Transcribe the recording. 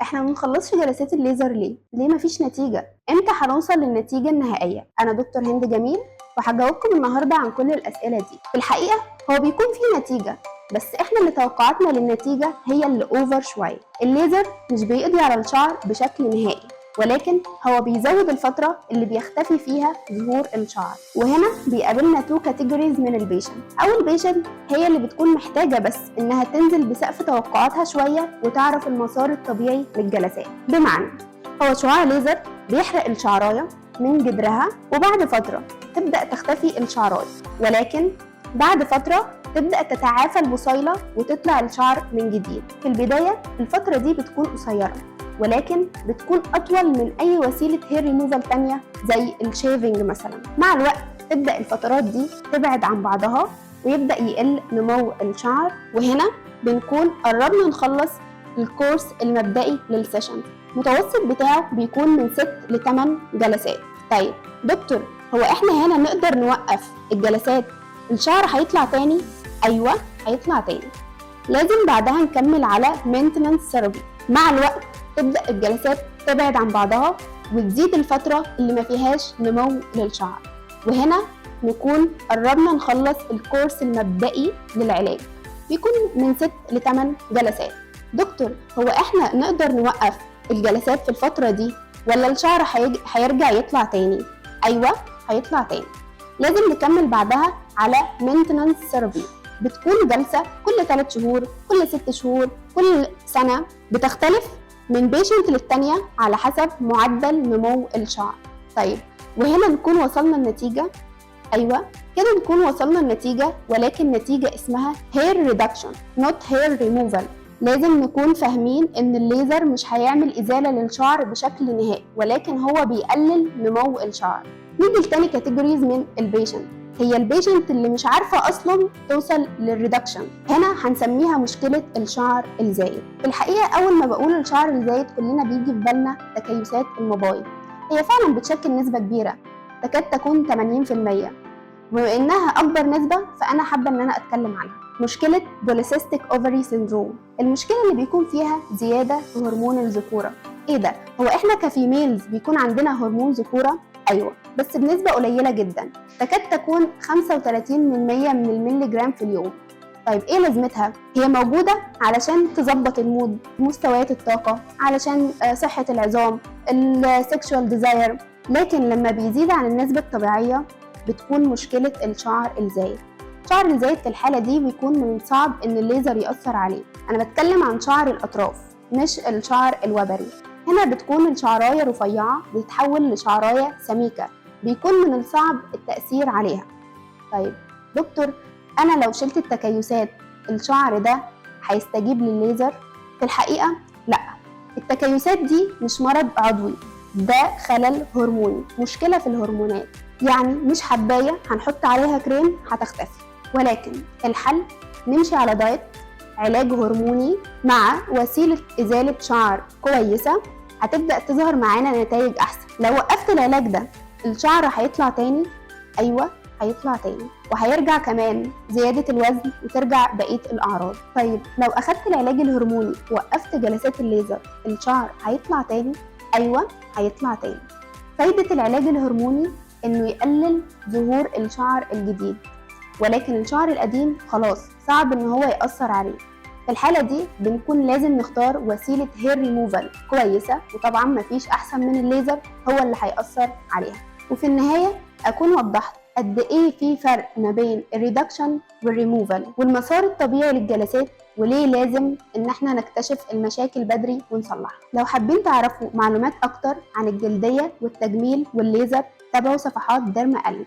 احنا ما بنخلصش جلسات الليزر ليه؟ ليه مفيش نتيجة؟ امتى هنوصل للنتيجة النهائية؟ انا دكتور هند جميل وهجاوبكم النهاردة عن كل الاسئلة دي. في الحقيقة هو بيكون فيه نتيجة، بس احنا اللي توقعاتنا للنتيجة هي اللي اوفر شوية. الليزر مش بيقضي على الشعر بشكل نهائي، ولكن هو بيزود الفترة اللي بيختفي فيها ظهور الشعر. وهنا بيقابلنا تو كاتيجوريز من البيشنت. أول بيشنت هي اللي بتكون محتاجة بس إنها تنزل بسقف توقعاتها شوية وتعرف المسار الطبيعي للجلسات. بمعنى هو شعاع ليزر بيحرق الشعراية من جذرها، وبعد فترة تبدأ تختفي الشعراية، ولكن بعد فترة تبدأ تتعافى البصيلة وتطلع الشعر من جديد. في البداية الفترة دي بتكون قصيرة، ولكن بتكون أطول من أي وسيلة هير ريموفال تانية زي الشيفنج مثلا. مع الوقت تبدأ الفترات دي تبعد عن بعضها ويبدأ يقل نمو الشعر، وهنا بنكون قربنا نخلص الكورس المبدئي للسيشن. المتوسط بتاعه بيكون من 6 ل 8 جلسات. طيب دكتور، هو احنا هنا نقدر نوقف الجلسات؟ الشعر هيطلع تاني؟ أيوة هيطلع تاني، لازم بعدها نكمل على maintenance ثيرابي. مع الوقت تبدأ الجلسات تبعد عن بعضها وتزيد الفترة اللي ما فيهاش نمو للشعر، وهنا نكون قربنا نخلص الكورس المبدئي للعلاج، بيكون من 6 ل 8 جلسات. دكتور، هو احنا نقدر نوقف الجلسات في الفترة دي ولا الشعر هيرجع يطلع تاني؟ أيوة هيطلع تاني، لازم نكمل بعدها على maintenance ثيرابي. بتكون جلسة كل 3 شهور، كل 6 شهور، كل سنة، بتختلف من بيشنت للتانية على حسب معدل نمو الشعر. طيب وهنا نكون وصلنا النتيجة؟ أيوة كده نكون وصلنا النتيجة، ولكن نتيجة اسمها hair reduction not hair removal. لازم نكون فاهمين إن الليزر مش هيعمل إزالة للشعر بشكل نهائي، ولكن هو بيقلل نمو الشعر. نيجي لتاني كاتيجوريز من البيشنت، هي البيشنت اللي مش عارفة أصلا توصل للريدكشن. هنا هنسميها مشكلة الشعر الزايد. في الحقيقة أول ما بقول الشعر الزايد كلنا بيجي في بالنا تكيسات الموبايل. هي فعلا بتشكل نسبة كبيرة، تكاد تكون 80%، وبما إنها أكبر نسبة فأنا حابة إن أنا أتكلم عنها. مشكلة بوليسيستيك أوفري سيندروم، المشكلة اللي بيكون فيها زيادة في هرمون الذكورة. إيه ده؟ هو إحنا كفيميلز بيكون عندنا هرمون ذكورة؟ أيوة، بس بنسبة قليلة جدا، تكاد تكون 35% من الملي جرام في اليوم. طيب ايه لازمتها؟ هي موجودة علشان تظبط المود، مستويات الطاقة، علشان صحة العظام، السكشوال ديزاير، لكن لما بيزيد عن النسبة الطبيعية بتكون مشكلة الشعر الزايد. الشعر الزايد في الحالة دي بيكون من الصعب ان الليزر يأثر عليه. انا بتكلم عن شعر الأطراف مش الشعر الوبري. هنا بتكون الشعراية رفيعة بتتحول لشعراية سميكة، بيكون من الصعب التأثير عليها. طيب دكتور، أنا لو شلت التكيسات الشعر ده هيستجيب للليزر؟ في الحقيقة لأ، التكيسات دي مش مرض عضوي، ده خلل هرموني، مشكلة في الهرمونات. يعني مش حباية هنحط عليها كريم هتختفي، ولكن الحل نمشي على دايت، علاج هرموني مع وسيلة إزالة شعر كويسة، هتبدأ تظهر معانا نتائج أحسن. لو وقفت العلاج ده الشعر هيطلع تاني؟ أيوة هيطلع تاني، وهيرجع كمان زيادة الوزن وترجع بقية الأعراض. طيب لو أخدت العلاج الهرموني ووقفت جلسات الليزر الشعر هيطلع تاني؟ أيوة هيطلع تاني. فايدة العلاج الهرموني إنه يقلل ظهور الشعر الجديد، ولكن الشعر القديم خلاص صعب إن هو يأثر عليه. في الحالة دي بنكون لازم نختار وسيلة هير ريموفال كويسة، وطبعا مفيش أحسن من الليزر هو اللي هيأثر عليها. وفي النهاية أكون وضحت قد إيه في فرق ما بين الريدكشن والريموفال والمسار الطبيعي للجلسات، وليه لازم إن احنا نكتشف المشاكل بدري ونصلحها. لو حابين تعرفوا معلومات أكتر عن الجلدية والتجميل والليزر تابعوا صفحات ديرما قلب.